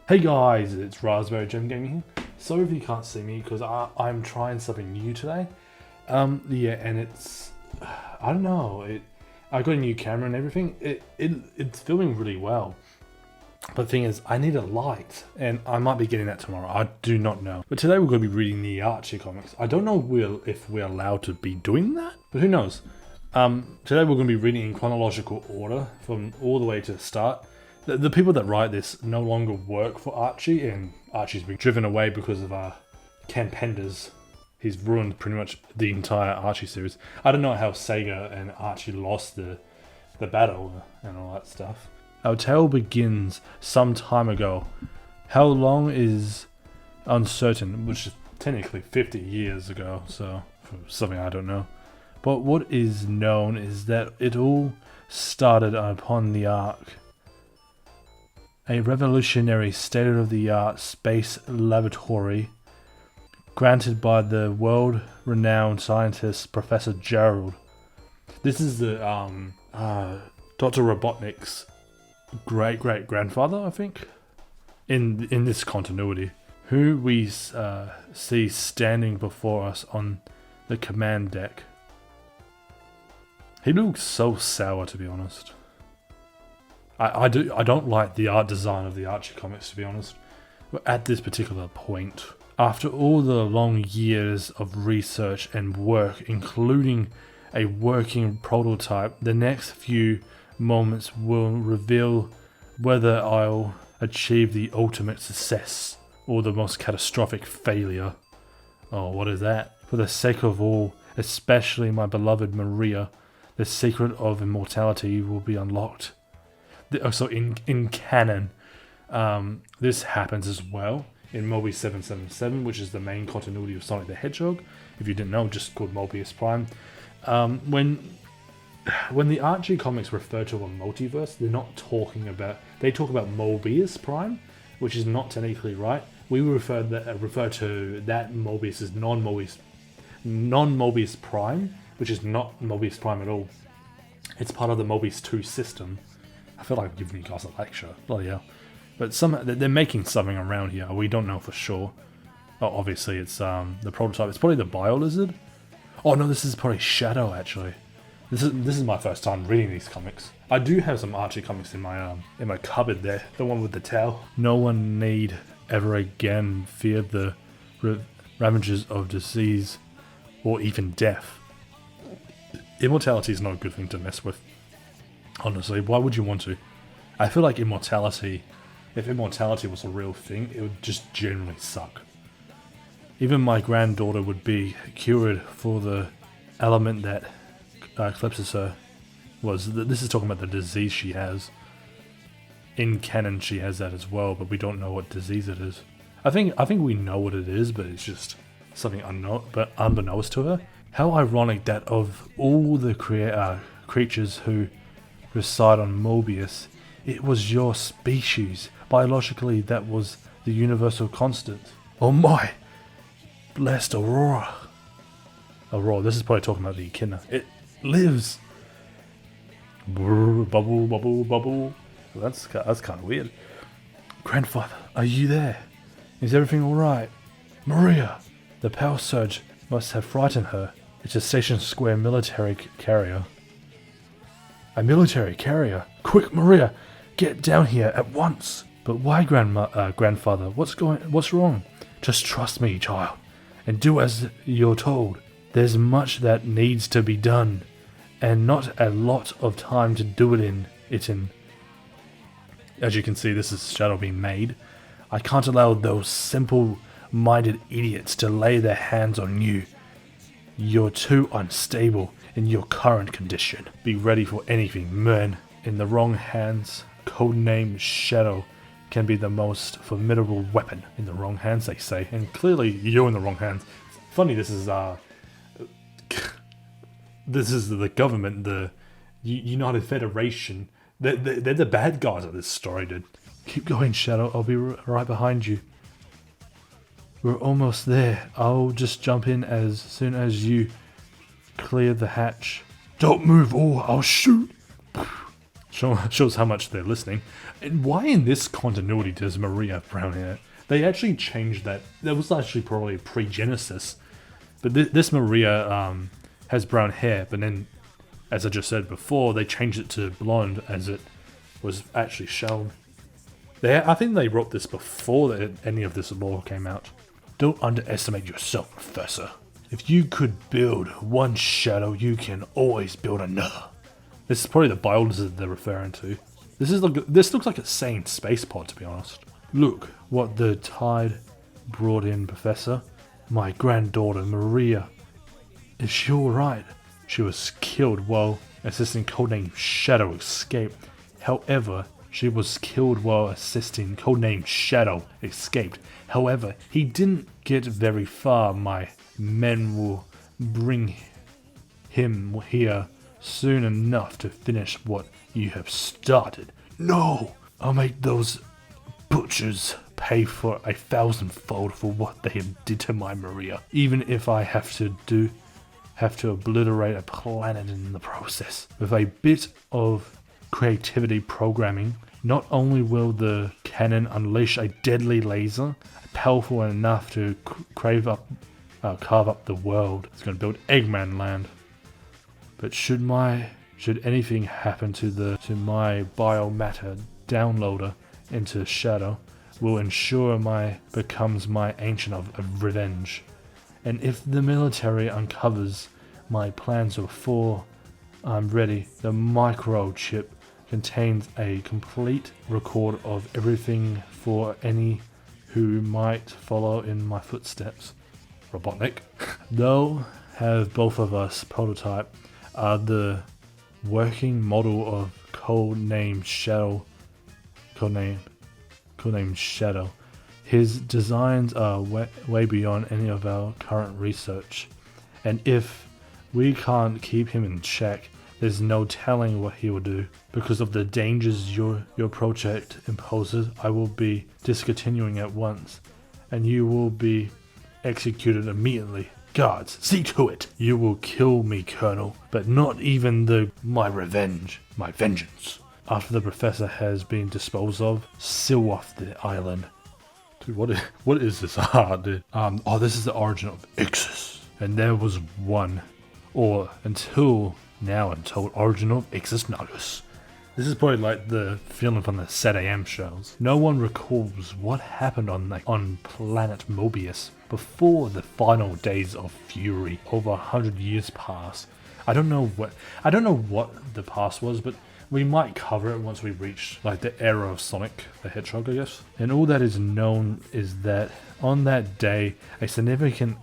Hey guys, it's Raspberry Gem Gaming here. Sorry if you can't see me because I'm trying something new today. Yeah, and it's I don't know. I got a new camera and everything. It's filming really well. But the thing is, I need a light, and I might be getting that tomorrow. I do not know. But today we're going to be reading the Archie Comics. I don't know if we're allowed to be doing that, but who knows? Today we're going to be reading in chronological order from all the way to the start. The people that write this no longer work for Archie, and Archie's been driven away because of Ken Penders. He's ruined pretty much the entire Archie series. I don't know how Sega and Archie lost the battle and all that stuff. Our tale begins some time ago. How long is uncertain, which is technically 50 years ago, so for something I don't know. But what is known is that it all started upon the Ark, a revolutionary state-of-the-art space laboratory granted by the world-renowned scientist Professor Gerald. This is the Dr. Robotnik's great-great-grandfather, I think, in this continuity, who we see standing before us on the command deck. He looks so sour, to be honest. I don't like the art design of the Archie Comics, to be honest, at this particular point. After all the long years of research and work, including a working prototype, the next few moments will reveal whether I'll achieve the ultimate success or the most catastrophic failure. Oh, what is that? For the sake of all, especially my beloved Maria, the secret of immortality will be unlocked. So in canon, this happens as well in Mobius 777, which is the main continuity of Sonic the Hedgehog. If you didn't know, just called Mobius Prime. When the Archie Comics refer to a multiverse, they talk about Mobius Prime, which is not technically right. We refer to that Mobius as non-Mobius Prime, which is not Mobius Prime at all. It's part of the Mobius 2 system. I feel like I'm giving you guys a lecture. Bloody hell. But they're making something around here. We don't know for sure. Oh, obviously it's the prototype. It's probably the Bio-Lizard. Oh no, this is probably Shadow, actually. This is my first time reading these comics. I do have some Archie comics in my cupboard there. The one with the tail. No one need ever again fear the ravages of disease or even death. Immortality is not a good thing to mess with. Honestly, why would you want to? I feel like if immortality was a real thing, it would just generally suck. Even my granddaughter would be cured for the element that eclipses her. This is talking about the disease she has. In canon, she has that as well, but we don't know what disease it is. I think we know what it is, but it's just something unbeknownst to her. How ironic that of all the creatures who reside on Mobius, it was your species. Biologically, that was the universal constant. Oh my! Blessed Aurora. Aurora, this is probably talking about the echidna. It lives! Brr, bubble, bubble, bubble. Well, that's kind of weird. Grandfather, are you there? Is everything alright? Maria! The power surge must have frightened her. It's a Station Square military carrier. A military carrier? Quick, Maria! Get down here at once! But why, Grandfather? What's wrong? Just trust me, child, and do as you're told. There's much that needs to be done, and not a lot of time to do it in. As you can see, this is Shadow being made. I can't allow those simple-minded idiots to lay their hands on you. You're too unstable in your current condition. Be ready for anything, man. In the wrong hands, codename Shadow can be the most formidable weapon. In the wrong hands, they say, and clearly you're in the wrong hands. Funny, this is the government, the United Federation. They're the bad guys of this story, dude. Keep going, Shadow. I'll be right behind you. We're almost there. I'll just jump in as soon as you clear the hatch. Don't move or I'll shoot. Shows how much they're listening. And why in this continuity does Maria have brown hair? They actually changed that. That was actually probably pre-Genesis. But this Maria has brown hair, but then, as I just said before, they changed it to blonde as it was actually shown. I think they wrote this before any of this lore came out. Don't underestimate yourself, Professor. If you could build one shadow, you can always build another. This is probably the biologist that they're referring to. This looks like a sane space pod, to be honest. Look what the tide brought in, Professor. My granddaughter, Maria. Is she alright? She was killed while assisting codename Shadow escape. However, she was killed while assisting codename Shadow escaped. However, he didn't get very far. My men will bring him here soon enough to finish what you have started. No! I'll make those butchers pay for 1,000-fold for what they did to my Maria. Even if I have to obliterate a planet in the process. With a bit of creativity programming, not only will the cannon unleash a deadly laser, powerful enough to carve up the world. It's going to build Eggman Land. But should anything happen to my biomatter downloader into Shadow, will ensure becomes my ancient of revenge. And if the military uncovers my plans before I'm ready, the microchip contains a complete record of everything for any who might follow in my footsteps. Robotnik. Though have both of us prototype are the working model of codename Shadow. His designs are way beyond any of our current research, and if we can't keep him in check, there's no telling what he will do. Because of the dangers your project imposes, I will be discontinuing at once, and you will be executed immediately. Guards, see to it! You will kill me, Colonel, but not even my vengeance. After the professor has been disposed of, seal off the island. Dude, what is this art, dude? This is the origin of Ixis. And there was one, or until origin of Ixis Nagus. This is probably like the feeling from the Set AM shows. No one recalls what happened on planet Mobius before the final days of Fury. Over 100 years passed. I don't know what the past was, but we might cover it once we reach like the era of Sonic the Hedgehog, I guess. And all that is known is that on that day, a significant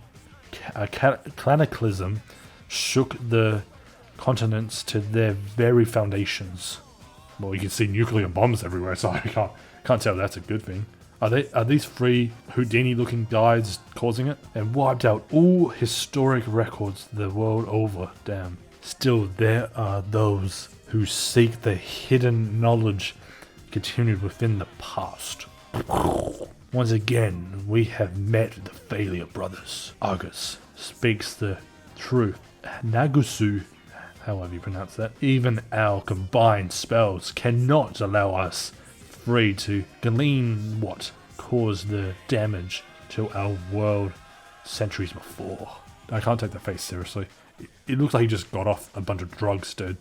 cataclysm shook the continents to their very foundations. Well, you can see nuclear bombs everywhere, so I can't tell that's a good thing. Are these three Houdini-looking guys causing it? And wiped out all historic records the world over. Damn. Still, there are those who seek the hidden knowledge continued within the past. Once again, we have met the failure brothers. Argus speaks the truth. Nagusu, however you pronounce that, even our combined spells cannot allow us free to glean what caused the damage to our world centuries before. I can't take the face seriously. It looks like he just got off a bunch of drugs, dude.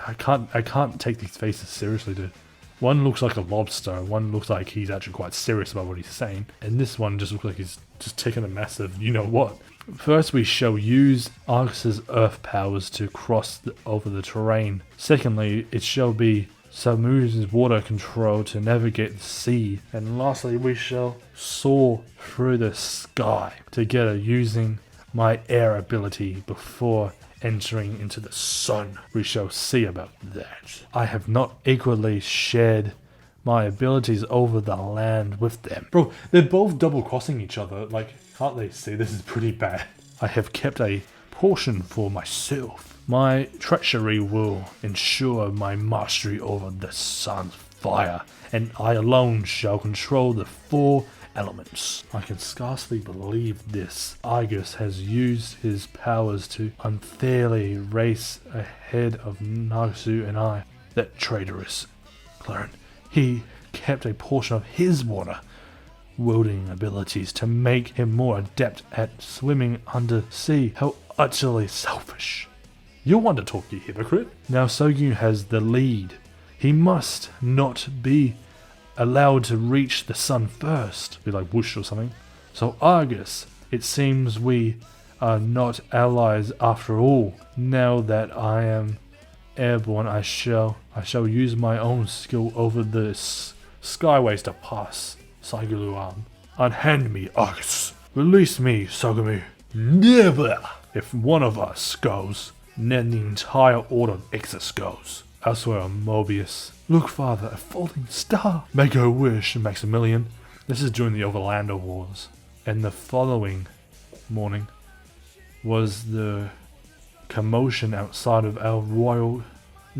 I can't take these faces seriously, dude. One looks like a lobster, one looks like he's actually quite serious about what he's saying, and this one just looks like he's just taking a massive you-know-what. First, we shall use Argus's earth powers to cross over the terrain. Secondly, it shall be submerged water control to navigate the sea. And lastly, we shall soar through the sky together using my air ability before entering into the sun. We shall see about that. I have not equally shared my abilities over the land with them. Bro, they're both double-crossing each other. Like, can't they see this is pretty bad? I have kept a portion for myself. My treachery will ensure my mastery over the sun's fire, and I alone shall control the four elements. I can scarcely believe this. Argus has used his powers to unfairly race ahead of Nasu and I. That traitorous Claren. He kept a portion of his water wielding abilities to make him more adept at swimming undersea. How utterly selfish. You're one to talk, you hypocrite. Now Sogyu has the lead. He must not be allowed to reach the sun first. Be like whoosh or something. So Argus, it seems we are not allies after all. Now that I am airborne, I shall use my own skill over the skyways to pass Saiguluan. Unhand me, Argus. Release me, Sogumi. Never! If one of us goes, then the entire Order of Exus goes. I swear, Mobius. Look, father, a falling star. Make a wish, Maximilian. This is during the Overlander Wars. And the following morning was the commotion outside of our royal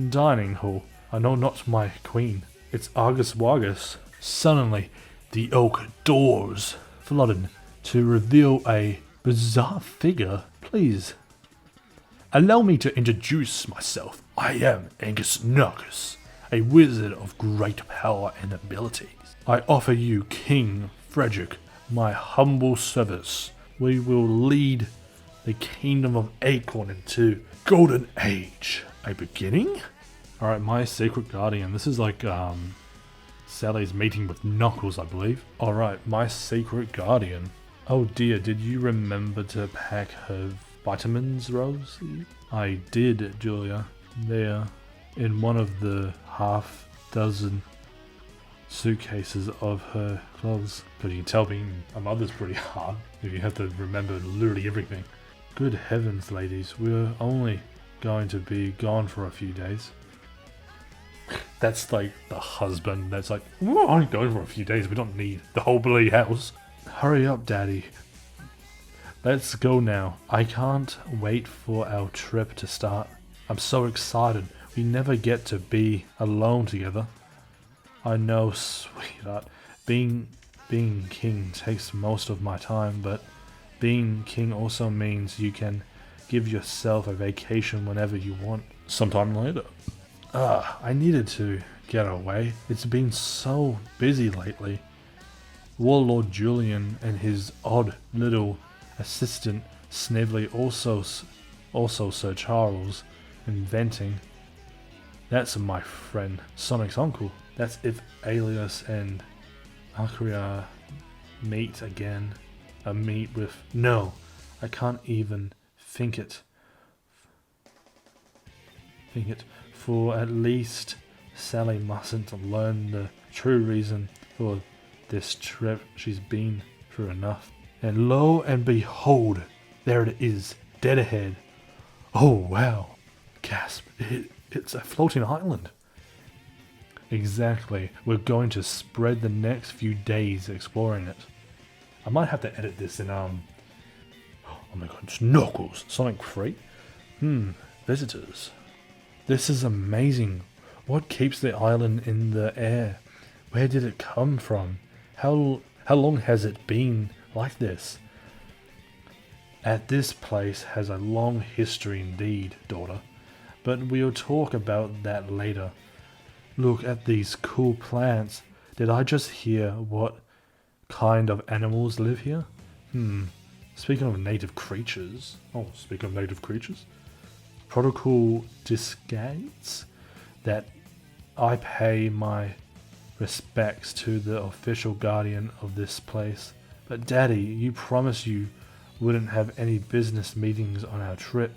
dining hall. I know not my queen. It's Argus Wargus. Suddenly, the oak doors flooded to reveal a bizarre figure. Please, allow me to introduce myself. I am Angus Narcus, a wizard of great power and abilities. I offer you, King Frederick, my humble service. We will lead the kingdom of Acorn into Golden Age. A beginning? Alright, my secret guardian. This is like Sally's meeting with Knuckles, I believe. Alright, my secret guardian. Oh dear, did you remember to pack her vitamins, Rose? I did, Julia. There, in one of the half-dozen suitcases of her clothes. Because you can tell being a mother's pretty hard if you have to remember literally everything. Good heavens, ladies, we're only going to be gone for a few days. That's like the husband that's like, we're only going for a few days, we don't need the whole bloody house. Hurry up, Daddy. Let's go now. I can't wait for our trip to start. I'm so excited. We never get to be alone together. I know, sweetheart. Being king takes most of my time, but being king also means you can give yourself a vacation whenever you want. Sometime later. I needed to get away. It's been so busy lately. Warlord Julian and his odd little assistant Snively, also Sir Charles, inventing. That's my friend Sonic's uncle. That's if Alias and Akria meet again. A meet with... No, I can't even think it. For at least Sally mustn't learn the true reason for this trip. She's been through enough. And lo and behold, there it is, dead ahead. Oh wow, gasp, it's a floating island. Exactly, we're going to spread the next few days exploring it. I might have to edit this in, oh my god, it's Knuckles, Sonic 3? Visitors. This is amazing. What keeps the island in the air? Where did it come from? How long has it been like this? At this place has a long history indeed, daughter. But we'll talk about that later. Look at these cool plants. Did I just hear what kind of animals live here? Speaking of native creatures. Protocol disgates that I pay my respects to the official guardian of this place. But Daddy, you promised you wouldn't have any business meetings on our trip.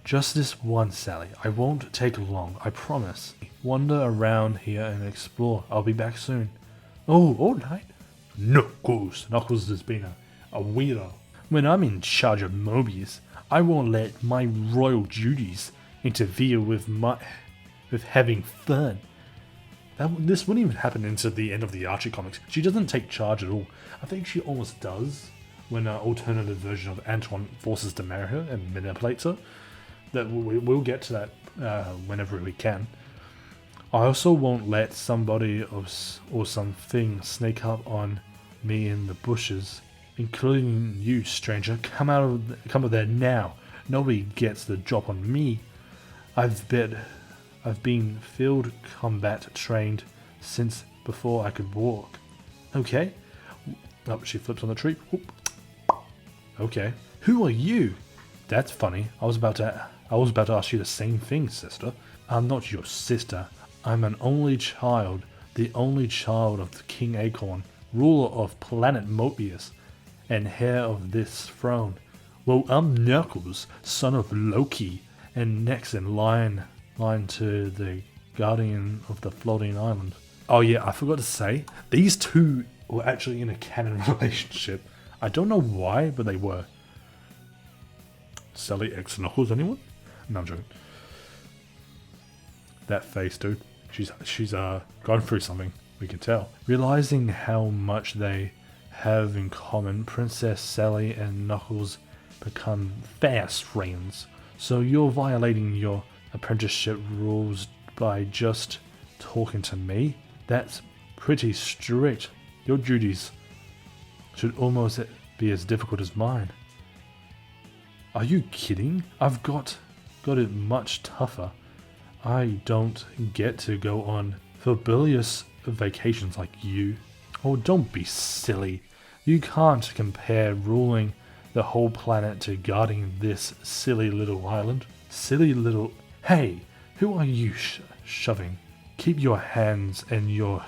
Just this one, Sally. I won't take long, I promise. Wander around here and explore. I'll be back soon. Oh, alright. Knuckles has been a weirdo. When I'm in charge of Mobius, I won't let my royal duties interfere with having fun. This wouldn't even happen until the end of the Archie Comics. She doesn't take charge at all. I think she almost does when an alternative version of Antoine forces to marry her and manipulates her. That we'll get to that whenever we can. I also won't let somebody or something sneak up on me in the bushes, including you, stranger. Come of there now. Nobody gets the drop on me. I've bet I've been field combat trained since before I could walk. Okay. Oh, she flips on the tree. Whoop. Okay. Who are you? That's funny. I was about to ask you the same thing, sister. I'm not your sister. I'm an only child, the only child of King Acorn, ruler of planet Mobius, and heir of this throne. Well, I'm Knuckles, son of Loki, and next in line to the guardian of the floating island. Oh yeah, I forgot to say, these two were actually in a canon relationship. I don't know why, but they were. Sally X Knuckles, anyone? No, I'm joking. That face, dude. She's gone through something, we can tell. Realizing how much they have in common, Princess Sally and Knuckles become fast friends. So you're violating your apprenticeship rules by just talking to me? That's pretty strict. Your duties should almost be as difficult as mine. Are you kidding? I've got it much tougher. I don't get to go on fabulous vacations like you. Oh, don't be silly. You can't compare ruling the whole planet to guarding this silly little island. Silly little... Hey, who are you shoving? Keep your hands and your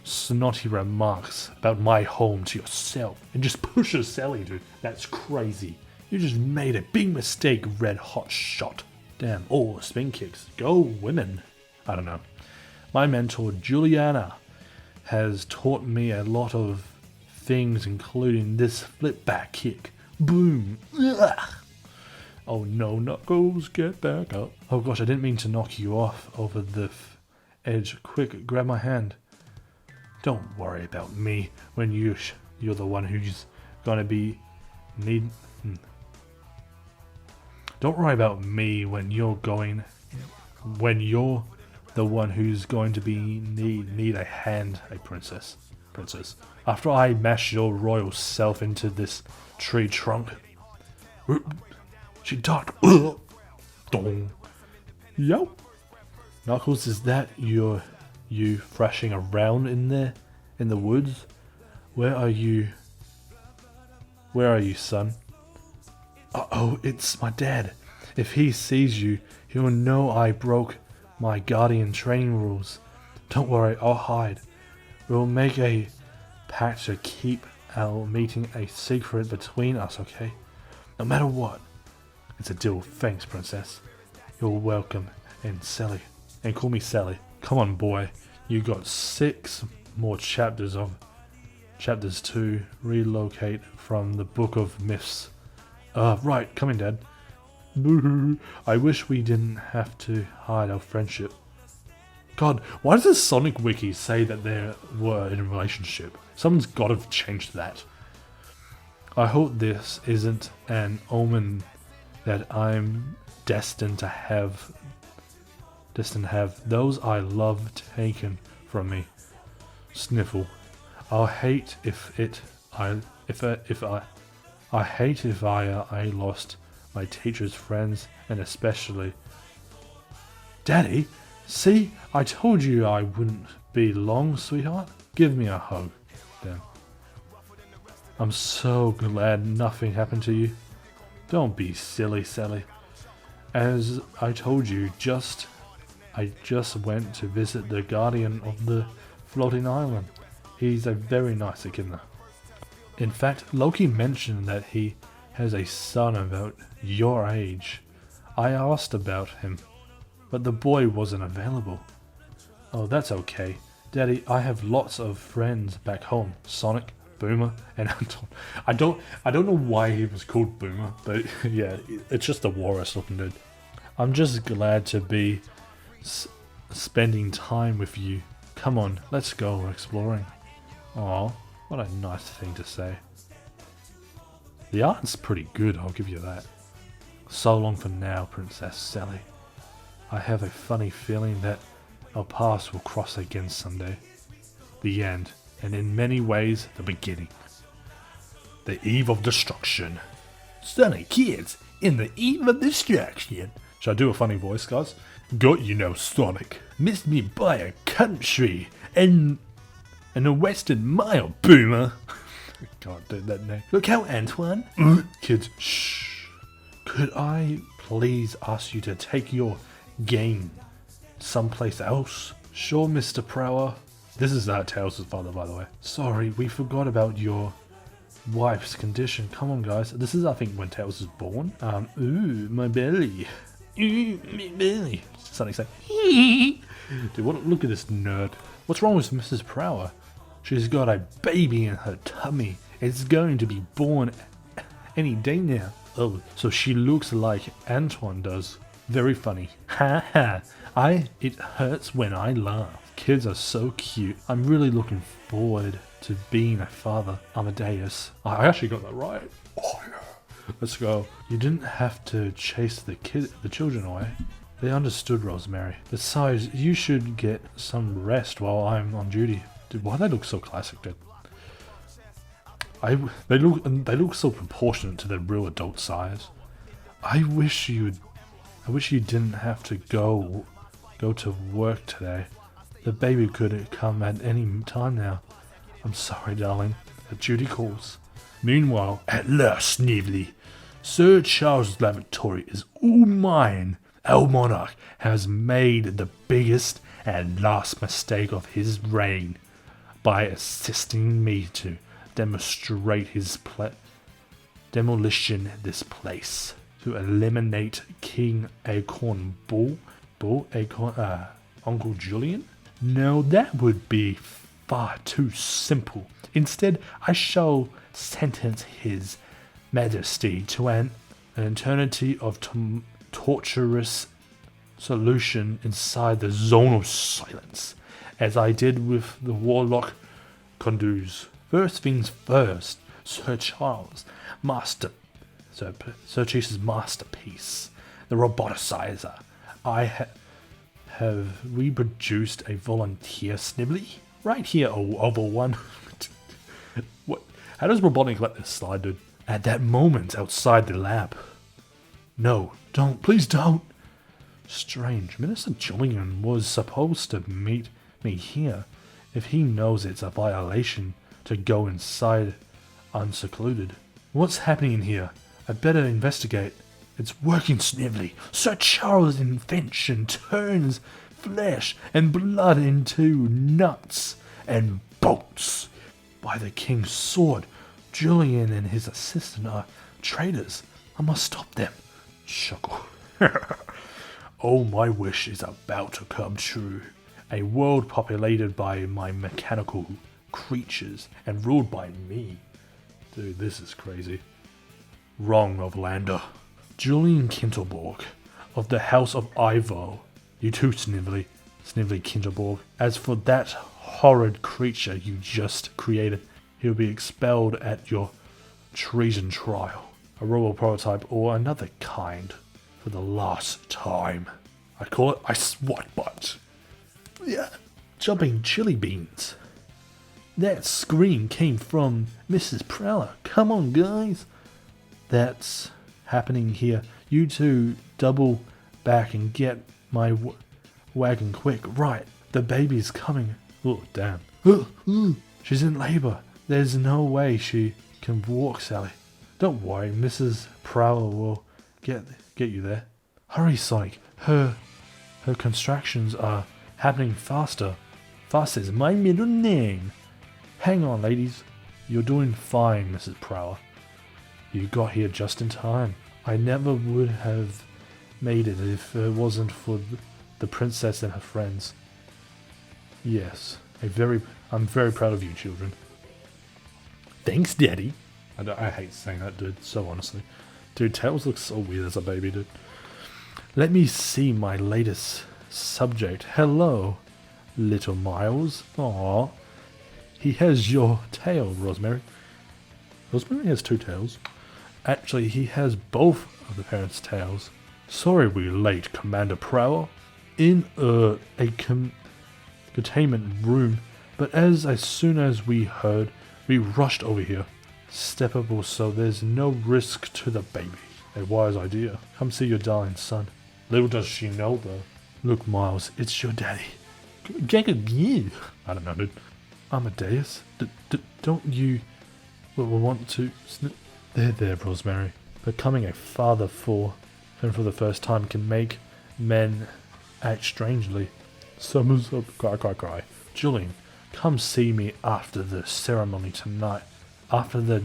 snotty remarks about my home to yourself. And just push a Sally, dude. That's crazy. You just made a big mistake, red hot shot. Damn, oh, spin kicks. Go women. I don't know. My mentor, Juliana, has taught me a lot of things, including this flip back kick. Boom. Ugh. Oh no, Knuckles, get back up. Oh gosh, I didn't mean to knock you off over the edge. Quick, grab my hand. Don't worry about me when you're the one who's gonna be Don't worry about me when you're the one who's going to be need a hand, a princess. After I mash your royal self into this tree trunk. She talked. Dong. Yo. Knuckles, is that you thrashing around in there in the woods? Where are you, son? Uh-oh, it's my dad. If he sees you, he'll know I broke my guardian training rules. Don't worry, I'll hide. We'll make a pact to keep our meeting a secret between us, okay? No matter what. It's a deal. Thanks, princess. You're welcome. And Sally. And call me Sally. Come on, boy. You got 6 more chapters to relocate from the Book of Myths. Right, come in, Dad. Boo. I wish we didn't have to hide our friendship. God, why does the Sonic Wiki say that they were in a relationship? Someone's gotta have changed that. I hope this isn't an omen that I'm destined to have those I love taken from me. Sniffle. I'll hate if I lost my teachers, friends, and especially... Daddy, see? I told you I wouldn't be long, sweetheart. Give me a hug. Then. I'm so glad nothing happened to you. Don't be silly, Sally. As I told you, I just went to visit the guardian of the floating island. He's a very nice echidna. In fact, Loki mentioned that he has a son about your age. I asked about him, but the boy wasn't available. Oh, that's okay. Daddy, I have lots of friends back home. Sonic, Boomer, and Anton. I don't know why he was called Boomer, but yeah, it's just a walrus looking dude. I'm just glad to be spending time with you. Come on, let's go exploring. Aw, what a nice thing to say. The art's pretty good, I'll give you that. So long for now, Princess Sally. I have a funny feeling that our paths will cross again someday. The end, and in many ways, the beginning. The eve of destruction. Sunny kids, in the eve of destruction. Should I do a funny voice, guys? Got you now, Sonic. Missed me by a country and a western mile, boomer. Can't do that now. Look out, Antoine. Kids, shh. Could I please ask you to take your game someplace else? Sure, Mr. Prower. This is Tails' father, by the way. Sorry, we forgot about your wife's condition. Come on, guys. This is, I think, when Tails is born. Ooh, my belly. Ooh, my belly. Something like, dude, look at this nerd. What's wrong with Mrs. Prower? She's got a baby in her tummy. It's going to be born any day now. Oh, so she looks like Antoine does. Very funny. Ha ha. It hurts when I laugh. Kids are so cute. I'm really looking forward to being a father. Amadeus. I actually got that right. Oh yeah. Let's go. You didn't have to chase the children away. They understood, Rosemary. Besides, you should get some rest while I'm on duty. Dude, why do they look so classic, dude? They look so proportionate to their real adult size. I wish you didn't have to go to work today. The baby could come at any time now. I'm sorry, darling. The duty calls. Meanwhile, at last, Snively, Sir Charles' lavatory is all mine. Our monarch has made the biggest and last mistake of his reign by assisting me to demonstrate his demolition this place to eliminate King Acorn Uncle Julian. No, that would be far too simple. Instead, I shall sentence his majesty to an eternity of torturous solution inside the zone of silence, as I did with the warlock Conduz. First things first, Sir Chase's masterpiece, the roboticizer. I have reproduced a volunteer Snively right here, oval one. What? How does robotic let this slide, dude? At that moment outside the lab. No, don't, please don't. Strange. Minister Julian was supposed to meet me here. If he knows it's a violation to go inside unsecluded. What's happening here? I better investigate. It's working, Snively. Sir Charles' invention turns flesh and blood into nuts and bolts. By the king's sword, Julian and his assistant are traitors. I must stop them. Chuckle. Oh, my wish is about to come true. A world populated by my mechanical creatures and ruled by me. Dude, this is crazy. Wrong, Novlander. Julian Kintelborg, of the House of Ivo. You too, Snively Kintelborg. As for that horrid creature you just created, he'll be expelled at your treason trial. A royal prototype or another kind. For the last time. I call it I SWAT butt. Yeah, jumping chili beans. That scream came from Mrs. Prowler. Come on, guys. That's happening here. You two double back and get my wagon quick. Right, the baby's coming. Oh, damn. She's in labor. There's no way she can walk, Sally. Don't worry, Mrs. Prowler will get you there. Hurry, Sonic. Her constructions are happening faster. Fast is my middle name. Hang on, ladies. You're doing fine, Mrs. Prowler. You got here just in time. I never would have made it if it wasn't for the princess and her friends. Yes, I'm very proud of you, children. Thanks, Daddy. I hate saying that, dude, so honestly. Dude, Tails looks so weird as a baby, dude. Let me see my latest subject. Hello, little Miles. Aww. He has your tail, Rosemary. Rosemary has two tails. Actually, he has both of the parents' tails. Sorry we're late, Commander Prowler. In a containment room, but as soon as we heard, we rushed over here. Steppable so there's no risk to the baby. A wise idea. Come see your darling son. Little does she know, though, Look, Miles, it's your daddy. I don't know, dude. Amadeus? Don't you want to... There, Rosemary. Becoming a father for the first time can make men act strangely. Summers up, cry. Julian, come see me after the ceremony tonight. After the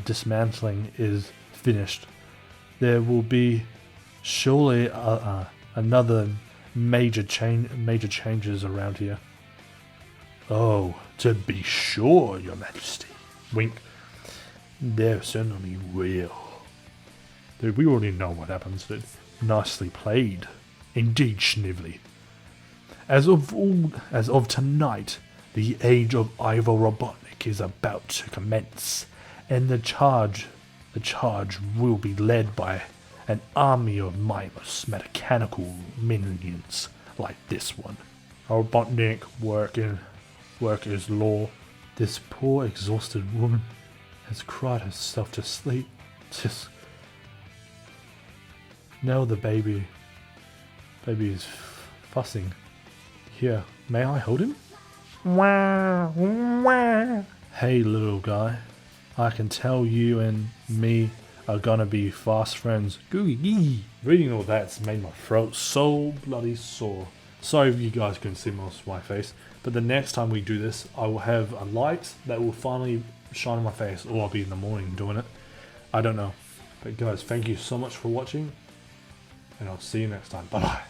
dismantling is finished, there will be surely another major changes around here. Oh, to be sure, Your Majesty. Wink. There certainly will. Dude, we already know what happens, dude. Nicely played. Indeed, Snively. As of tonight, the age of Ivor Robotnik is about to commence, and the charge will be led by an army of mindless mechanical minions like this one. Robotnik workers law. This poor exhausted woman has cried herself to sleep. Just now the baby is fussing. Here, may I hold him? Hey, little guy. I can tell you and me are gonna be fast friends. Reading all that's made my throat so bloody sore. Sorry if you guys couldn't see most of my face, but the next time we do this, I will have a light that will finally shine on my face, or I'll be in the morning doing it. I don't know. But guys, thank you so much for watching, and I'll see you next time. Bye bye.